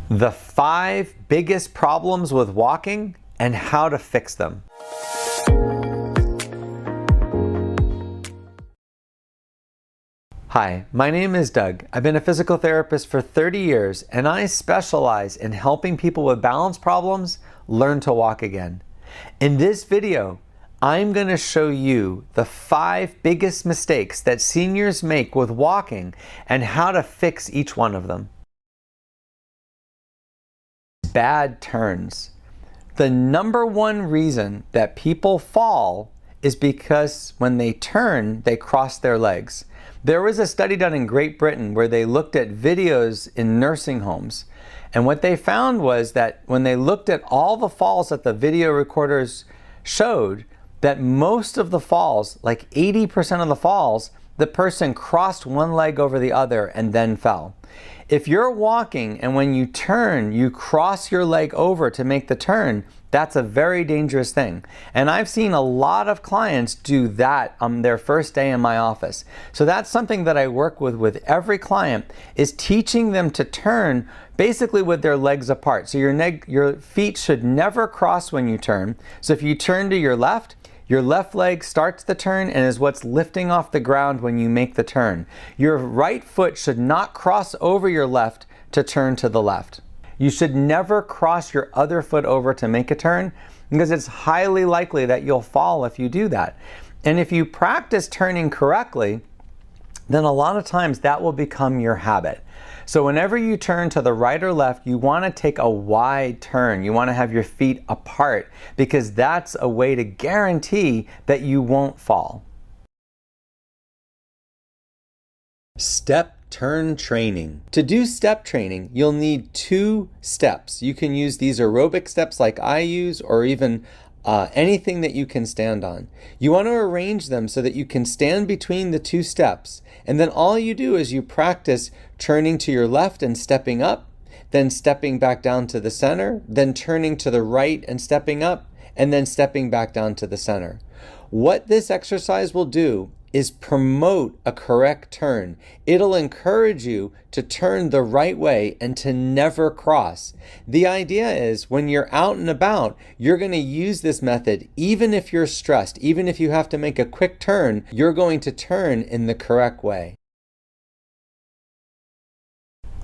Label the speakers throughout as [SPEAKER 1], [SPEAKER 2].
[SPEAKER 1] The 5 biggest problems with walking and how to fix them. Hi, my name is Doug. I've been a physical therapist for 30 years and I specialize in helping people with balance problems learn to walk again. In this video, I'm going to show you the 5 biggest mistakes that seniors make with walking and how to fix each one of them. Bad turns. The number one reason that people fall is because when they turn, they cross their legs. There was a study done in Great Britain where they looked at videos in nursing homes. And what they found was that when they looked at all the falls that the video recorders showed, that most of the falls, like 80% of the falls, the person crossed one leg over the other and then fell. If you're walking and when you turn, you cross your leg over to make the turn, that's a very dangerous thing. And I've seen a lot of clients do that on their first day in my office. So that's something that I work with every client, is teaching them to turn basically with their legs apart. So your feet should never cross when you turn. So if you turn to your left leg starts the turn and is what's lifting off the ground when you make the turn. Your right foot should not cross over your left to turn to the left. You should never cross your other foot over to make a turn because it's highly likely that you'll fall if you do that. And if you practice turning correctly, then a lot of times that will become your habit. So whenever you turn to the right or left, you want to take a wide turn. You want to have your feet apart because that's a way to guarantee that you won't fall. Step turn training. To do step training, you'll need 2 steps. You can use these aerobic steps like I use, or even anything that you can stand on. You want to arrange them so that you can stand between the 2 steps. And then all you do is you practice turning to your left and stepping up, then stepping back down to the center, then turning to the right and stepping up, and then stepping back down to the center. What this exercise will do is promote a correct turn. It'll encourage you to turn the right way and to never cross. The idea is when you're out and about, you're going to use this method even if you're stressed, even if you have to make a quick turn, you're going to turn in the correct way.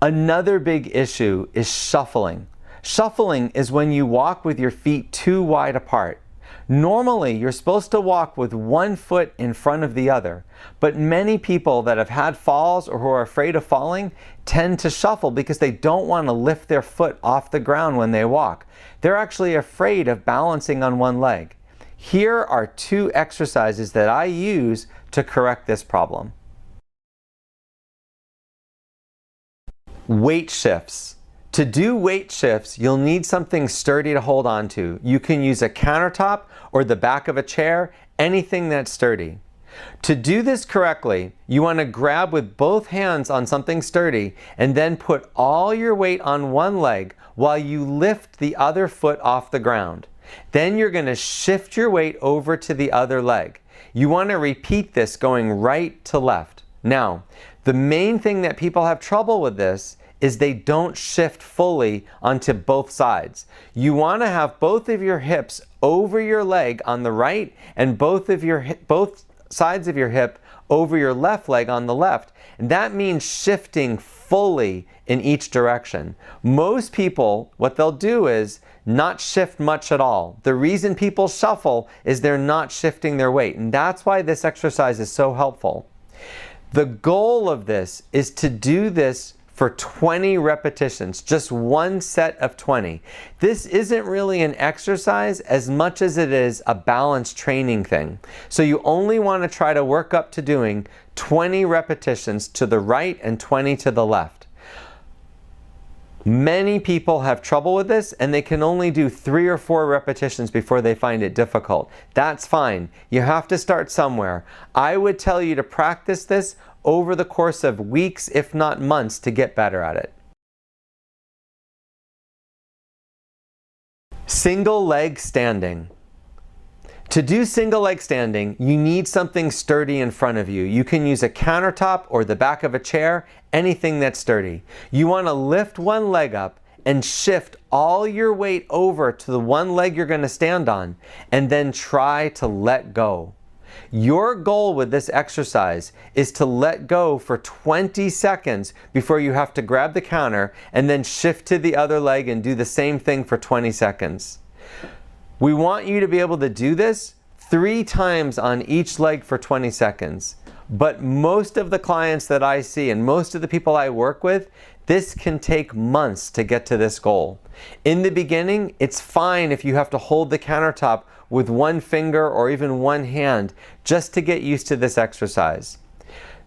[SPEAKER 1] Another big issue is shuffling. Shuffling is when you walk with your feet too wide apart. Normally, you're supposed to walk with one foot in front of the other, but many people that have had falls or who are afraid of falling tend to shuffle because they don't want to lift their foot off the ground when they walk. They're actually afraid of balancing on one leg. Here are 2 exercises that I use to correct this problem. Weight shifts. To do weight shifts, you'll need something sturdy to hold on to. You can use a countertop or the back of a chair, anything that's sturdy. To do this correctly, you want to grab with both hands on something sturdy and then put all your weight on one leg while you lift the other foot off the ground. Then you're going to shift your weight over to the other leg. You want to repeat this going right to left. Now, the main thing that people have trouble with this is they don't shift fully onto both sides. You want to have both of your hips over your leg on the right and both sides of your hip over your left leg on the left. And that means shifting fully in each direction. Most people, what they'll do is not shift much at all. The reason people shuffle is they're not shifting their weight. And that's why this exercise is so helpful. The goal of this is to do this for 20 repetitions, just one set of 20. This isn't really an exercise as much as it is a balance training thing. So you only want to try to work up to doing 20 repetitions to the right and 20 to the left. Many people have trouble with this and they can only do 3 or 4 repetitions before they find it difficult. That's fine. You have to start somewhere. I would tell you to practice this over the course of weeks, if not months, to get better at it. Single leg standing. To do single leg standing, you need something sturdy in front of you. You can use a countertop or the back of a chair, anything that's sturdy. You want to lift one leg up and shift all your weight over to the one leg you're going to stand on, and then try to let go. Your goal with this exercise is to let go for 20 seconds before you have to grab the counter and then shift to the other leg and do the same thing for 20 seconds. We want you to be able to do this 3 times on each leg for 20 seconds. But most of the clients that I see and most of the people I work with, this can take months to get to this goal. In the beginning, it's fine if you have to hold the countertop with one finger or even one hand just to get used to this exercise.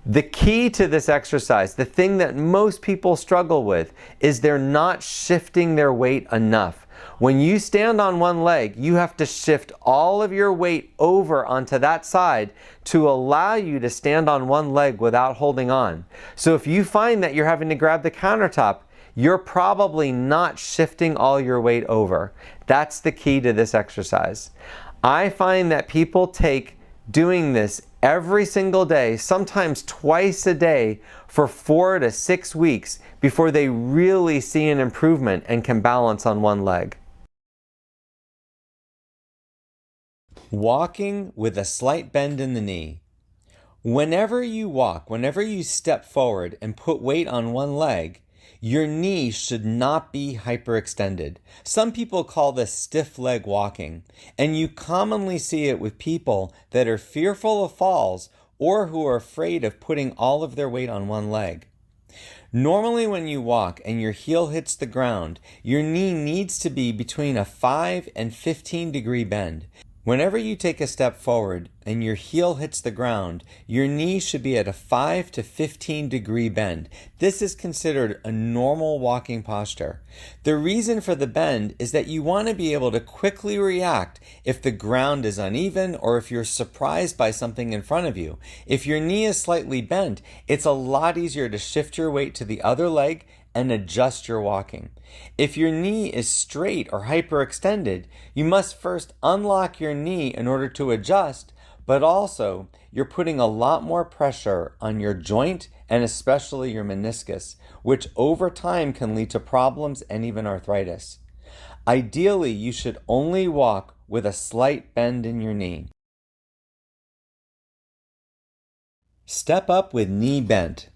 [SPEAKER 1] The key to this exercise, the thing that most people struggle with, is they're not shifting their weight enough. When you stand on one leg, you have to shift all of your weight over onto that side to allow you to stand on one leg without holding on. So if you find that you're having to grab the countertop, you're probably not shifting all your weight over. That's the key to this exercise. I find that people take doing this every single day, sometimes twice a day, for 4 to 6 weeks before they really see an improvement and can balance on one leg. Walking with a slight bend in the knee. Whenever you walk, whenever you step forward and put weight on one leg, your knee should not be hyperextended. Some people call this stiff leg walking, and you commonly see it with people that are fearful of falls or who are afraid of putting all of their weight on one leg. Normally when you walk and your heel hits the ground, your knee needs to be between a 5 and 15 degree bend. Whenever you take a step forward and your heel hits the ground, your knee should be at a 5 to 15 degree bend. This is considered a normal walking posture. The reason for the bend is that you want to be able to quickly react if the ground is uneven or if you're surprised by something in front of you. If your knee is slightly bent, it's a lot easier to shift your weight to the other leg and adjust your walking. If your knee is straight or hyperextended, you must first unlock your knee in order to adjust, but also you're putting a lot more pressure on your joint and especially your meniscus, which over time can lead to problems and even arthritis. Ideally, you should only walk with a slight bend in your knee. Step up with knee bent.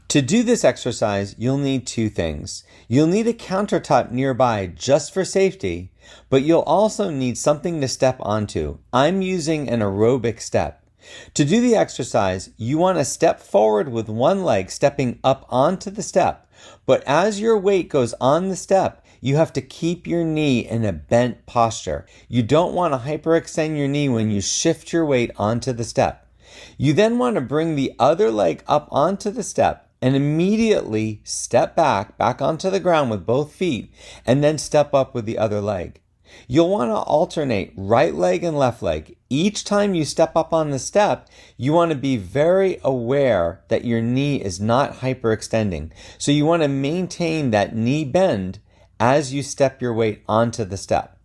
[SPEAKER 1] To do this exercise, you'll need 2 things. You'll need a countertop nearby just for safety, but you'll also need something to step onto. I'm using an aerobic step. To do the exercise, you want to step forward with one leg stepping up onto the step, but as your weight goes on the step, you have to keep your knee in a bent posture. You don't want to hyperextend your knee when you shift your weight onto the step. You then want to bring the other leg up onto the step and immediately step back onto the ground with both feet, and then step up with the other leg. You'll want to alternate right leg and left leg. Each time you step up on the step, you want to be very aware that your knee is not hyperextending. So you want to maintain that knee bend as you step your weight onto the step.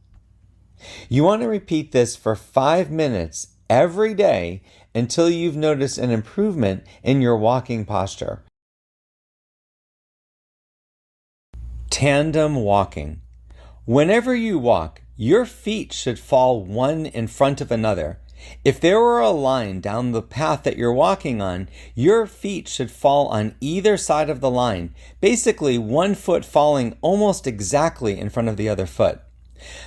[SPEAKER 1] You want to repeat this for 5 minutes every day until you've noticed an improvement in your walking posture. Tandem walking. Whenever you walk, your feet should fall one in front of another. If there were a line down the path that you're walking on, your feet should fall on either side of the line, basically one foot falling almost exactly in front of the other foot.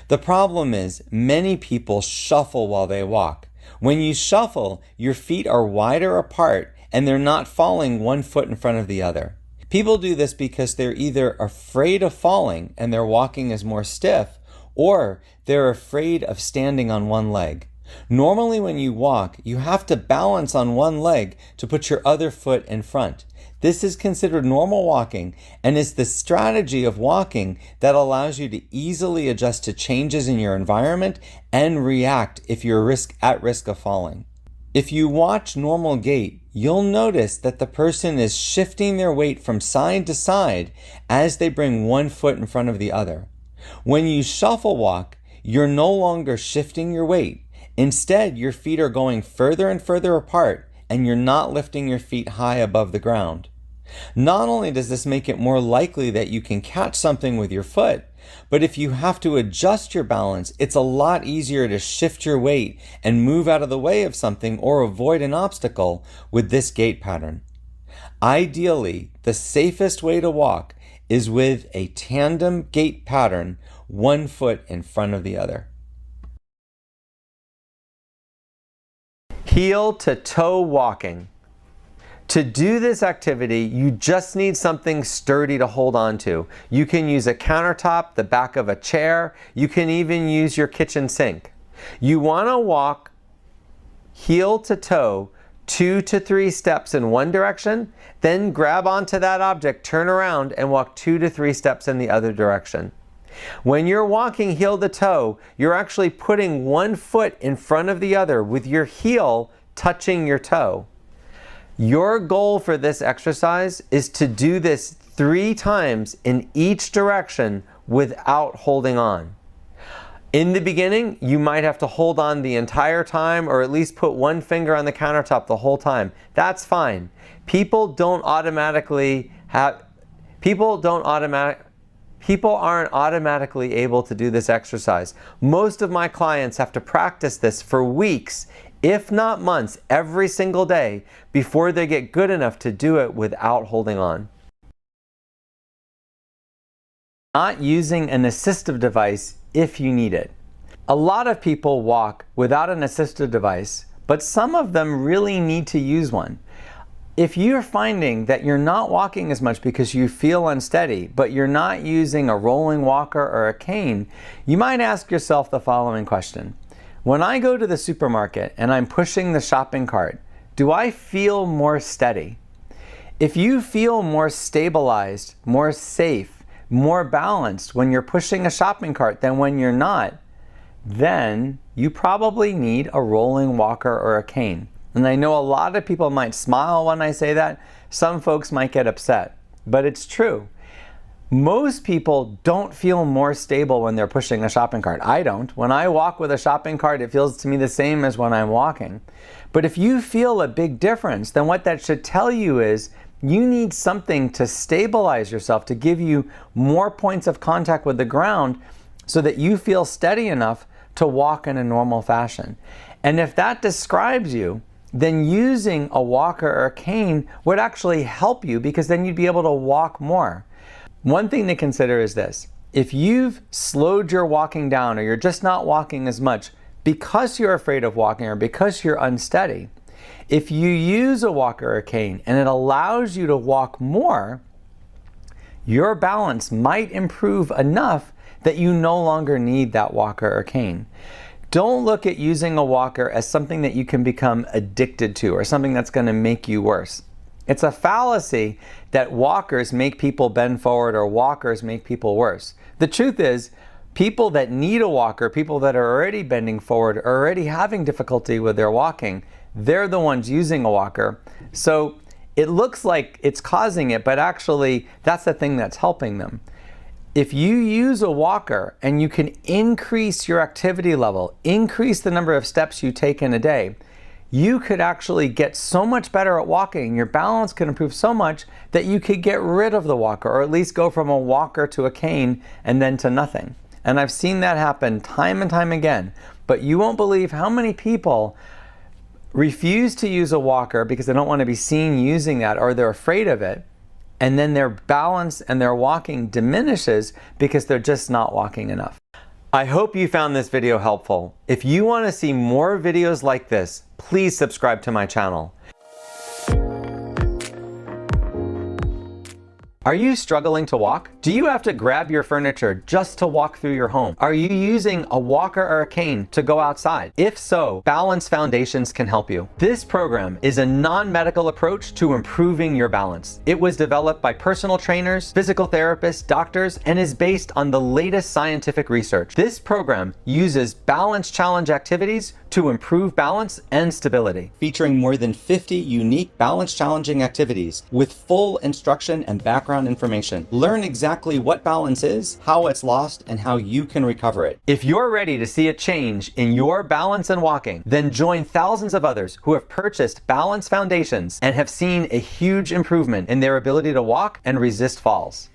[SPEAKER 1] The problem is many people shuffle while they walk. When you shuffle, your feet are wider apart and they're not falling one foot in front of the other. People do this because they're either afraid of falling and their walking is more stiff, or they're afraid of standing on one leg. Normally when you walk, you have to balance on one leg to put your other foot in front. This is considered normal walking and is the strategy of walking that allows you to easily adjust to changes in your environment and react if you're at risk of falling. If you watch normal gait, you'll notice that the person is shifting their weight from side to side as they bring one foot in front of the other. When you shuffle walk, you're no longer shifting your weight. Instead, your feet are going further and further apart and you're not lifting your feet high above the ground. Not only does this make it more likely that you can catch something with your foot, but if you have to adjust your balance, it's a lot easier to shift your weight and move out of the way of something or avoid an obstacle with this gait pattern. Ideally, the safest way to walk is with a tandem gait pattern, one foot in front of the other. Heel to toe walking. To do this activity, you just need something sturdy to hold on to. You can use a countertop, the back of a chair. You can even use your kitchen sink. You want to walk heel to toe 2 to 3 steps in one direction, then grab onto that object, turn around, and walk 2 to 3 steps in the other direction. When you're walking heel to toe, you're actually putting one foot in front of the other with your heel touching your toe. Your goal for this exercise is to do this 3 times in each direction without holding on. In the beginning, you might have to hold on the entire time or at least put one finger on the countertop the whole time. That's fine. People aren't automatically able to do this exercise. Most of my clients have to practice this for weeks, if not months, every single day before they get good enough to do it without holding on. Not using an assistive device if you need it. A lot of people walk without an assistive device, but some of them really need to use one. If you're finding that you're not walking as much because you feel unsteady, but you're not using a rolling walker or a cane, you might ask yourself the following question. When I go to the supermarket and I'm pushing the shopping cart, do I feel more steady? If you feel more stabilized, more safe, more balanced when you're pushing a shopping cart than when you're not, then you probably need a rolling walker or a cane. And I know a lot of people might smile when I say that. Some folks might get upset, but it's true. Most people don't feel more stable when they're pushing a shopping cart. I don't. When I walk with a shopping cart, it feels to me the same as when I'm walking. But if you feel a big difference, then what that should tell you is you need something to stabilize yourself, to give you more points of contact with the ground so that you feel steady enough to walk in a normal fashion. And if that describes you, then using a walker or a cane would actually help you because then you'd be able to walk more. One thing to consider is this. If you've slowed your walking down or you're just not walking as much because you're afraid of walking or because you're unsteady, if you use a walker or a cane and it allows you to walk more, your balance might improve enough that you no longer need that walker or cane. Don't look at using a walker as something that you can become addicted to or something that's going to make you worse. It's a fallacy that walkers make people bend forward or walkers make people worse. The truth is, people that need a walker, people that are already bending forward, are already having difficulty with their walking, they're the ones using a walker. So it looks like it's causing it, but actually that's the thing that's helping them. If you use a walker and you can increase your activity level, increase the number of steps you take in a day, you could actually get so much better at walking. Your balance could improve so much that you could get rid of the walker or at least go from a walker to a cane and then to nothing. And I've seen that happen time and time again. But you won't believe how many people refuse to use a walker because they don't want to be seen using that or they're afraid of it. And then their balance and their walking diminishes because they're just not walking enough. I hope you found this video helpful. If you want to see more videos like this, please subscribe to my channel. Are you struggling to walk? Do you have to grab your furniture just to walk through your home? Are you using a walker or a cane to go outside? If so, Balance Foundations can help you. This program is a non-medical approach to improving your balance. It was developed by personal trainers, physical therapists, doctors, and is based on the latest scientific research. This program uses balance challenge activities to improve balance and stability, featuring more than 50 unique balance challenging activities with full instruction and background
[SPEAKER 2] background information. Learn exactly what balance is, how it's lost, and how you can recover it.
[SPEAKER 1] If you're ready to see a change in your balance and walking, then join thousands of others who have purchased Balance Foundations and have seen a huge improvement in their ability to walk and resist falls.